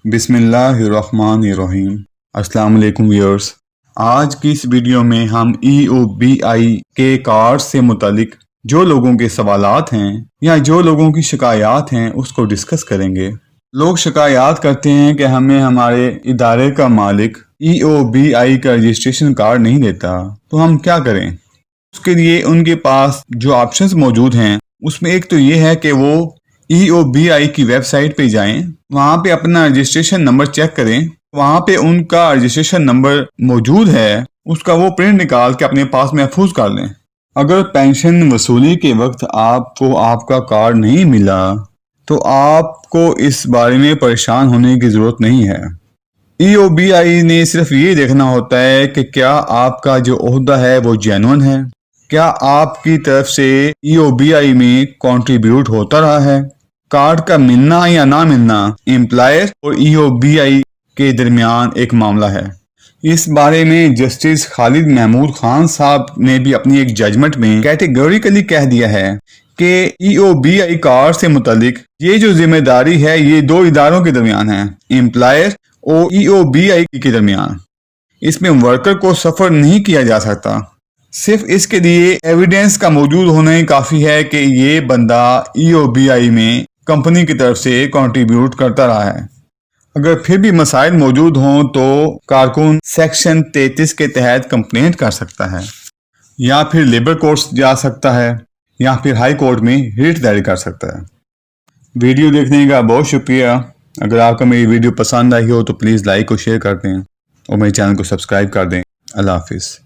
بسم اللہ الرحمن الرحیم۔ السلام علیکم ویورز، آج کی اس ویڈیو میں ہم EOBI کے کارڈ سے متعلق جو لوگوں کے سوالات ہیں یا جو لوگوں کی شکایات ہیں اس کو ڈسکس کریں گے۔ لوگ شکایات کرتے ہیں کہ ہمیں ہمارے ادارے کا مالک EOBI کا رجسٹریشن کارڈ نہیں دیتا، تو ہم کیا کریں؟ اس کے لیے ان کے پاس جو آپشنز موجود ہیں اس میں ایک تو یہ ہے کہ وہ EOBI کی ویب سائٹ پہ جائیں، وہاں پہ اپنا رجسٹریشن نمبر چیک کریں، وہاں پہ ان کا رجسٹریشن نمبر موجود ہے، اس کا وہ پرنٹ نکال کے اپنے پاس محفوظ کر لیں۔ اگر پینشن وصولی کے وقت آپ کو آپ کا کارڈ نہیں ملا تو آپ کو اس بارے میں پریشان ہونے کی ضرورت نہیں ہے۔ EOBI نے صرف یہ دیکھنا ہوتا ہے کہ کیا آپ کا جو عہدہ ہے وہ جینون ہے، کیا آپ کی طرف سے EOBI میں کنٹریبیوٹ ہوتا رہا ہے۔ کارڈ کا ملنا یا نہ ملنا امپلائر اور EOBI کے درمیان ایک معاملہ ہے۔ اس بارے میں جسٹس خالد محمود خان صاحب نے بھی اپنی ایک ججمنٹ میں کیٹیگوریکلی کہہ دیا ہے کہ EOBI کارڈ سے متعلق یہ جو ذمہ داری ہے یہ دو اداروں کے درمیان ہے، امپلائر اور EOBI کے درمیان۔ اس میں ورکر کو سفر نہیں کیا جا سکتا، صرف اس کے لیے ایویڈنس کا موجود ہونا ہی کافی ہے کہ یہ بندہ EOBI میں کمپنی کی طرف سے کنٹریبیوٹ کرتا رہا ہے۔ اگر پھر بھی مسائل موجود ہوں تو کارکن سیکشن 33 کے تحت کمپلینٹ کر سکتا ہے، یا پھر لیبر کورٹس جا سکتا ہے، یا پھر ہائی کورٹ میں ریٹ دائر کر سکتا ہے۔ ویڈیو دیکھنے کا بہت شکریہ۔ اگر آپ کو میری ویڈیو پسند آئی ہو تو پلیز لائک اور شیئر کر دیں اور میرے چینل کو سبسکرائب کر دیں۔ اللہ حافظ۔